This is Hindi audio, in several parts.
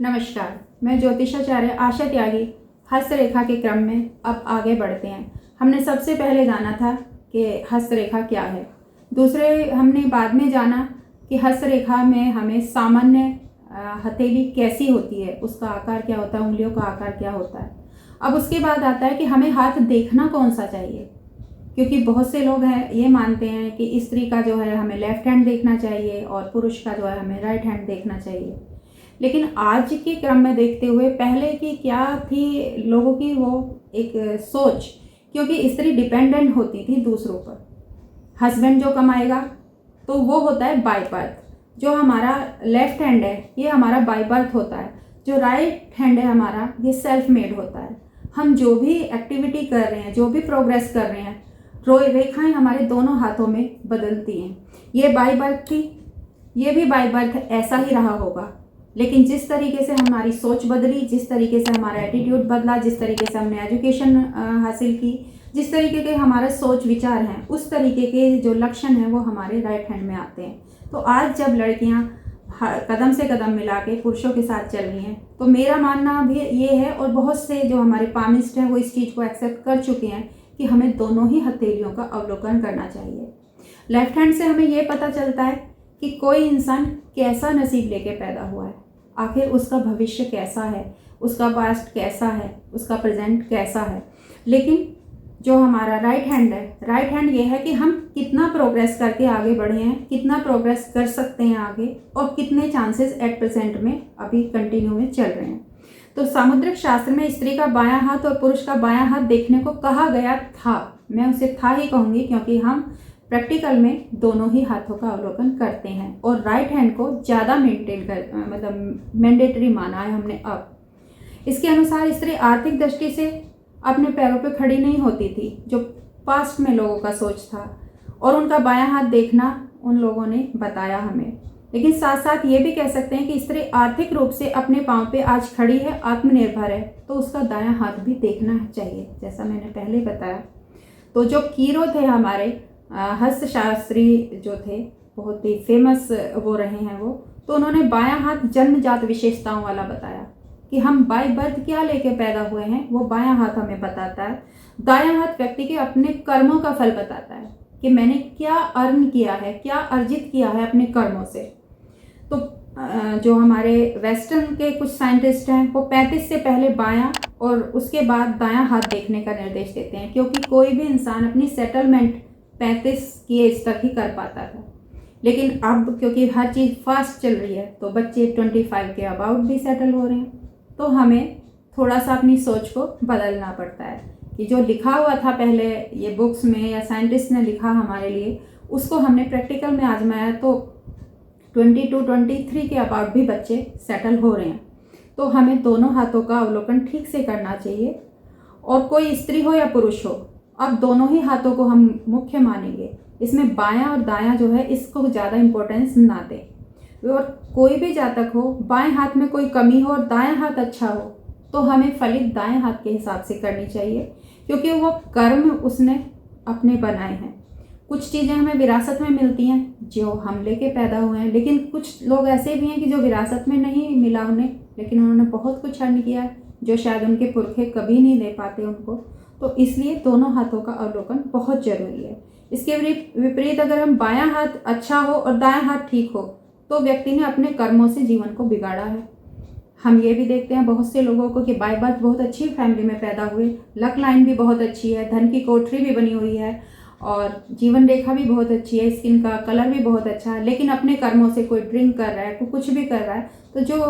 नमस्कार, मैं ज्योतिषाचार्य आशा त्यागी हस्तरेखा के क्रम में अब आगे बढ़ते हैं। हमने सबसे पहले जाना था कि हस्तरेखा क्या है। दूसरे हमने बाद में जाना कि हस्तरेखा में हमें सामान्य हथेली कैसी होती है, उसका आकार क्या होता है, उंगलियों का आकार क्या होता है। अब उसके बाद आता है कि हमें हाथ देखना कौन सा चाहिए, क्योंकि बहुत से लोग हैं ये मानते हैं कि स्त्री का जो है हमें लेफ्ट हैंड देखना चाहिए और पुरुष का जो है हमें राइट हैंड देखना चाहिए। लेकिन आज के क्रम में देखते हुए पहले की क्या थी लोगों की वो एक सोच, क्योंकि स्त्री डिपेंडेंट होती थी दूसरों पर। हस्बैंड जो कमाएगा तो वो होता है बाय बर्थ। जो हमारा लेफ्ट हैंड है ये हमारा बाय बर्थ होता है, जो राइट हैंड है हमारा ये सेल्फ मेड होता है। हम जो भी एक्टिविटी कर रहे हैं, जो भी प्रोग्रेस कर रहे हैं, रेखाएं हमारे दोनों हाथों में बदलती हैं। ये बाय बर्थ थी, ये भी बाय बर्थ ऐसा ही रहा होगा। लेकिन जिस तरीके से हमारी सोच बदली, जिस तरीके से हमारा एटीट्यूड बदला, जिस तरीके से हमने एजुकेशन हासिल की, जिस तरीके के हमारे सोच विचार हैं, उस तरीके के जो लक्षण हैं वो हमारे राइट हैंड में आते हैं। तो आज जब लड़कियां कदम से कदम मिला के पुरुषों के साथ चल रही हैं, तो मेरा मानना भी ये है, और बहुत से जो हमारे पामिस्ट हैं वो इस चीज़ को एक्सेप्ट कर चुके हैं कि हमें दोनों ही हथेलियों का अवलोकन करना चाहिए। लेफ्ट हैंड से हमें ये पता चलता है कि कोई इंसान कैसा नसीब लेके पैदा हुआ है, आखिर उसका भविष्य कैसा है, उसका पास्ट कैसा है, उसका प्रेजेंट कैसा है। लेकिन जो हमारा राइट हैंड ये है कि हम कितना प्रोग्रेस करके आगे बढ़े हैं, कितना प्रोग्रेस कर सकते हैं आगे, और कितने चांसेस एट प्रेजेंट में अभी कंटिन्यू में चल रहे हैं। तो सामुद्रिक शास्त्र में स्त्री का बायां हाथ और पुरुष का बायां हाथ देखने को कहा गया था। मैं उसे था ही कहूँगी, क्योंकि हम प्रैक्टिकल में दोनों ही हाथों का अवलोकन करते हैं और राइट हैंड को ज़्यादा मैंडेटरी माना है हमने। अब इसके अनुसार स्त्री आर्थिक दृष्टि से अपने पैरों पे खड़ी नहीं होती थी, जो पास्ट में लोगों का सोच था, और उनका बायां हाथ देखना उन लोगों ने बताया हमें। लेकिन साथ साथ ये भी कह सकते हैं कि स्त्री आर्थिक रूप से अपने पाँव पे आज खड़ी है, आत्मनिर्भर है, तो उसका दायां हाथ भी देखना चाहिए, जैसा मैंने पहले बताया। तो जो कीरो थे हमारे हस्तशास्त्री जो थे, बहुत ही फेमस वो रहे हैं वो, तो उन्होंने बायां हाथ जन्मजात विशेषताओं वाला बताया कि हम बाय बर्थ क्या लेके पैदा हुए हैं, वो बायां हाथ हमें बताता है। दायां हाथ व्यक्ति के अपने कर्मों का फल बताता है कि मैंने क्या अर्न किया है, क्या अर्जित किया है अपने कर्मों से। तो जो हमारे वेस्टर्न के कुछ साइंटिस्ट हैं वो 35 से पहले बायां और उसके बाद दायां हाथ देखने का निर्देश देते हैं, क्योंकि कोई भी इंसान अपनी सेटलमेंट 35 की एज तक ही कर पाता था। लेकिन अब क्योंकि हर चीज़ फास्ट चल रही है, तो बच्चे 25 के अबाउट भी सेटल हो रहे हैं। तो हमें थोड़ा सा अपनी सोच को बदलना पड़ता है कि जो लिखा हुआ था पहले ये बुक्स में या साइंटिस्ट ने लिखा हमारे लिए, उसको हमने प्रैक्टिकल में आजमाया, तो 22-23 के अबाउट भी बच्चे सेटल हो रहे हैं। तो हमें दोनों हाथों का अवलोकन ठीक से करना चाहिए, और कोई स्त्री हो या पुरुष हो, अब दोनों ही हाथों को हम मुख्य मानेंगे। इसमें बायां और दायां जो है इसको ज़्यादा इम्पोर्टेंस ना दें। और कोई भी जातक हो, बाएं हाथ में कोई कमी हो और दायां हाथ अच्छा हो, तो हमें फलित दाएं हाथ के हिसाब से करनी चाहिए, क्योंकि वो कर्म उसने अपने बनाए हैं। कुछ चीज़ें हमें विरासत में मिलती हैं जो हम लेके पैदा हुए हैं, लेकिन कुछ लोग ऐसे भी हैं कि जो विरासत में नहीं मिला उन्हें, लेकिन उन्होंने बहुत कुछ अर्न किया है जो शायद उनके पुरखे कभी नहीं दे पाते उनको। तो इसलिए दोनों हाथों का अवलोकन बहुत जरूरी है। इसके विपरीत अगर हम बायां हाथ अच्छा हो और दायां हाथ ठीक हो, तो व्यक्ति ने अपने कर्मों से जीवन को बिगाड़ा है। हम ये भी देखते हैं बहुत से लोगों को कि बाय बर्थ बहुत अच्छी फैमिली में पैदा हुए, लक लाइन भी बहुत अच्छी है, धन की कोठरी भी बनी हुई है, और जीवन रेखा भी बहुत अच्छी है, स्किन का कलर भी बहुत अच्छा है, लेकिन अपने कर्मों से कोई ड्रिंक कर रहा है, कोई कुछ भी कर रहा है, तो जो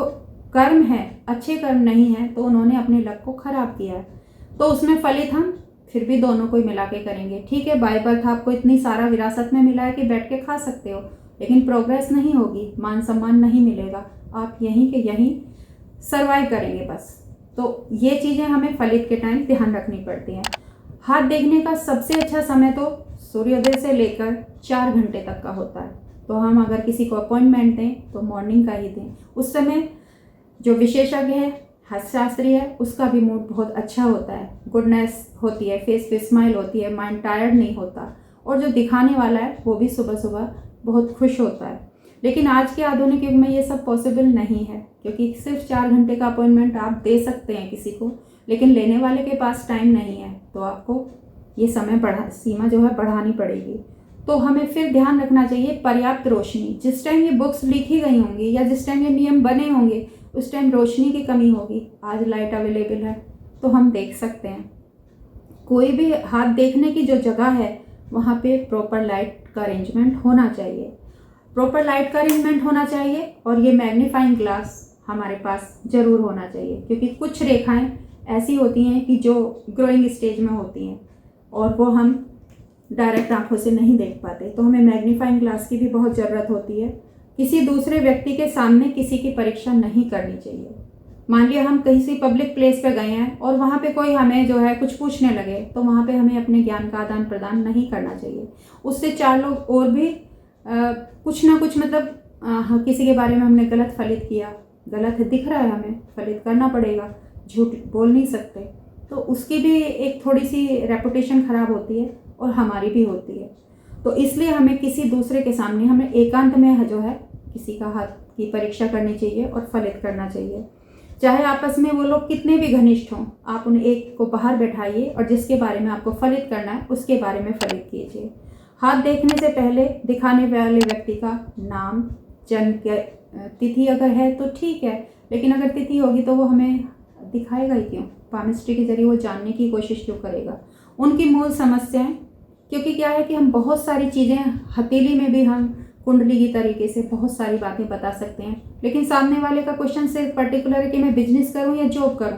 कर्म है अच्छे कर्म नहीं है, तो उन्होंने अपने लक को खराब किया है। तो उसमें फलित हम फिर भी दोनों को मिला के करेंगे। ठीक है, बाय बर्थ आपको इतनी सारा विरासत में मिला है कि बैठ के खा सकते हो, लेकिन प्रोग्रेस नहीं होगी, मान सम्मान नहीं मिलेगा, आप यहीं के यहीं सर्वाइव करेंगे बस। तो ये चीज़ें हमें फलित के टाइम ध्यान रखनी पड़ती हैं। हाथ देखने का सबसे अच्छा समय तो सूर्योदय से लेकर 4 घंटे तक का होता है। तो हम अगर किसी को अपॉइंटमेंट दें तो मॉर्निंग का ही दें। उस समय जो विशेषज्ञ है, हस्तशास्त्री है, उसका भी मूड बहुत अच्छा होता है, गुडनेस होती है, फेस पे स्माइल होती है, माइंड टायर्ड नहीं होता, और जो दिखाने वाला है वो भी सुबह सुबह बहुत खुश होता है। लेकिन आज के आधुनिक युग में ये सब पॉसिबल नहीं है, क्योंकि सिर्फ 4 घंटे का अपॉइंटमेंट आप दे सकते हैं किसी को, लेकिन लेने वाले के पास टाइम नहीं है, तो आपको ये समय सीमा जो है बढ़ानी पड़ेगी। तो हमें फिर ध्यान रखना चाहिए पर्याप्त रोशनी। जिस टाइम ये बुक्स लिखी गई होंगी या जिस टाइम ये नियम बने होंगे उस टाइम रोशनी की कमी होगी। आज लाइट अवेलेबल है तो हम देख सकते हैं। कोई भी हाथ देखने की जो जगह है वहाँ पे प्रॉपर लाइट का अरेंजमेंट होना चाहिए, प्रॉपर लाइट का अरेंजमेंट होना चाहिए। और ये मैग्नीफाइंग ग्लास हमारे पास ज़रूर होना चाहिए, क्योंकि कुछ रेखाएं ऐसी होती हैं कि जो ग्रोइंग स्टेज में होती हैं और वो हम डायरेक्ट आंखों से नहीं देख पाते, तो हमें मैग्नीफाइंग ग्लास की भी बहुत ज़रूरत होती है। किसी दूसरे व्यक्ति के सामने किसी की परीक्षा नहीं करनी चाहिए। मान लिया हम किसी पब्लिक प्लेस पे गए हैं और वहाँ पे कोई हमें जो है कुछ पूछने लगे, तो वहाँ पे हमें अपने ज्ञान का आदान प्रदान नहीं करना चाहिए। उससे 4 लोग और भी कुछ ना कुछ मतलब किसी के बारे में हमने गलत फलित किया, गलत दिख रहा है, हमें फलित करना पड़ेगा, झूठ बोल नहीं सकते, तो उसकी भी एक थोड़ी सी रेपुटेशन ख़राब होती है और हमारी भी होती है। तो इसलिए हमें किसी दूसरे के सामने हमें एकांत में जो है किसी का हाथ की परीक्षा करनी चाहिए और फलित करना चाहिए। चाहे आपस में वो लोग कितने भी घनिष्ठ हों, आप उन एक को बाहर बैठाइए और जिसके बारे में आपको फलित करना है उसके बारे में फलित कीजिए। हाथ देखने से पहले दिखाने वाले व्यक्ति का नाम, जन्म तिथि अगर है तो ठीक है, लेकिन अगर तिथि होगी तो वो हमें दिखाएगा ही क्यों? पामिस्ट्री के जरिए वो जानने की कोशिश क्यों करेगा? उनकी मूल समस्याएं, क्योंकि क्या है कि हम बहुत सारी चीज़ें हथेली में भी हम कुंडली की तरीके से बहुत सारी बातें बता सकते हैं, लेकिन सामने वाले का क्वेश्चन सिर्फ पर्टिकुलर है कि मैं बिजनेस करूं या जॉब करूं,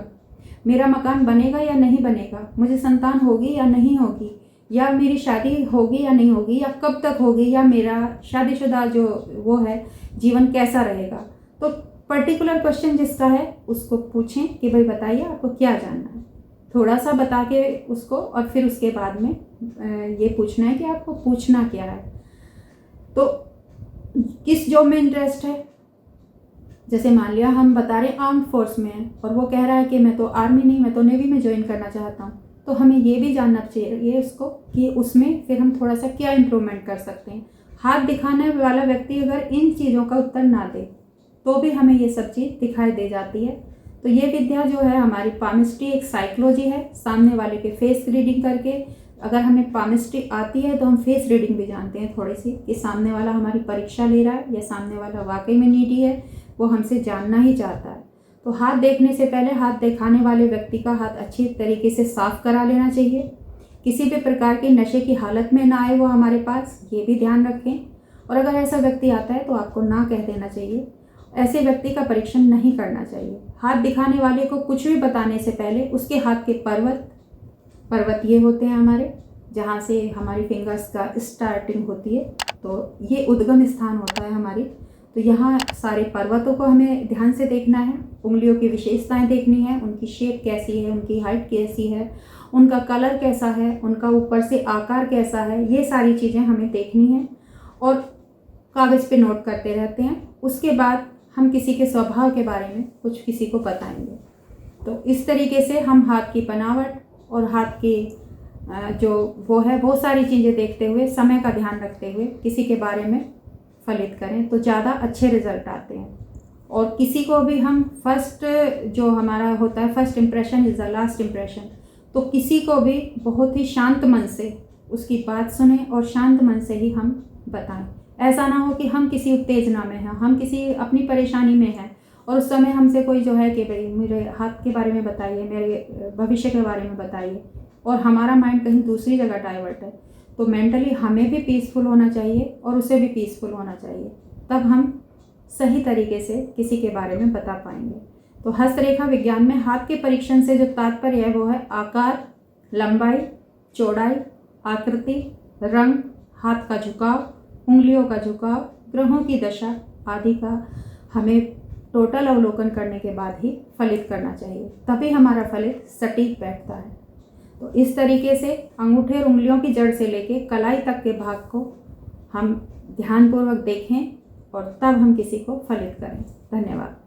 मेरा मकान बनेगा या नहीं बनेगा, मुझे संतान होगी या नहीं होगी, या मेरी शादी होगी या नहीं होगी, या कब तक होगी, या मेरा शादीशुदा जो वो है जीवन कैसा रहेगा। तो पर्टिकुलर क्वेश्चन जिसका है उसको पूछें कि भाई बताइए आपको क्या जानना है, थोड़ा सा बता के उसको, और फिर उसके बाद में ये पूछना है कि आपको पूछना क्या है, तो किस जॉब में इंटरेस्ट है। जैसे मान लिया हम बता रहे आर्म फोर्स में है और वो कह रहा है कि मैं तो आर्मी नहीं, मैं तो नेवी में ज्वाइन करना चाहता हूँ, तो हमें ये भी जानना चाहिए उसको कि उसमें फिर हम थोड़ा सा क्या इम्प्रूवमेंट कर सकते हैं। हाथ दिखाने वाला व्यक्ति अगर इन चीज़ों का उत्तर ना दे तो भी हमें ये सब चीज़ दिखाई दे जाती है। तो ये विद्या जो है हमारी पामिस्ट्री एक साइकोलॉजी है। सामने वाले के फेस रीडिंग करके, अगर हमें पामिस्ट्री आती है तो हम फेस रीडिंग भी जानते हैं थोड़ी सी, कि सामने वाला हमारी परीक्षा ले रहा है या सामने वाला वाकई में नीडी है, वो हमसे जानना ही चाहता है। तो हाथ देखने से पहले हाथ दिखाने वाले व्यक्ति का हाथ अच्छी तरीके से साफ करा लेना चाहिए। किसी भी प्रकार के नशे की हालत में ना आए वो हमारे पास, ये भी ध्यान रखें। और अगर ऐसा व्यक्ति आता है तो आपको ना कह देना चाहिए, ऐसे व्यक्ति का परीक्षण नहीं करना चाहिए। हाथ दिखाने वाले को कुछ भी बताने से पहले उसके हाथ के पर्वत ये होते हैं हमारे, जहाँ से हमारी फिंगर्स का स्टार्टिंग होती है, तो ये उद्गम स्थान होता है हमारी। तो यहाँ सारे पर्वतों को हमें ध्यान से देखना है, उंगलियों की विशेषताएं देखनी है, उनकी शेप कैसी है, उनकी हाइट कैसी है, उनका कलर कैसा है, उनका ऊपर से आकार कैसा है, ये सारी चीज़ें हमें देखनी है और कागज़ पे नोट करते रहते हैं। उसके बाद हम किसी के स्वभाव के बारे में कुछ किसी को बताएंगे। तो इस तरीके से हम हाथ की बनावट और हाथ की जो वो है वो सारी चीज़ें देखते हुए, समय का ध्यान रखते हुए किसी के बारे में फलित करें तो ज़्यादा अच्छे रिजल्ट आते हैं। और किसी को भी हम फर्स्ट जो हमारा होता है, first impression is the last impression, तो किसी को भी बहुत ही शांत मन से उसकी बात सुने और शांत मन से ही हम बताएं। ऐसा ना हो कि हम किसी उत्तेजना में हैं, हम किसी अपनी परेशानी में हैं और उस समय हमसे कोई जो है कि भाई मेरे हाथ के बारे में बताइए, मेरे भविष्य के बारे में बताइए, और हमारा माइंड कहीं दूसरी जगह डाइवर्ट है। तो मेंटली हमें भी पीसफुल होना चाहिए और उसे भी पीसफुल होना चाहिए, तब हम सही तरीके से किसी के बारे में बता पाएंगे। तो हस्तरेखा विज्ञान में हाथ के परीक्षण से जो तात्पर्य है वो है आकार, लंबाई, चौड़ाई, आकृति, रंग, हाथ का झुकाव, उंगलियों का झुकाव, ग्रहों की दशा आदि का हमें टोटल अवलोकन करने के बाद ही फलित करना चाहिए, तभी हमारा फलित सटीक बैठता है। तो इस तरीके से अंगूठे और उंगलियों की जड़ से लेके कलाई तक के भाग को हम ध्यानपूर्वक देखें और तब हम किसी को फलित करें। धन्यवाद।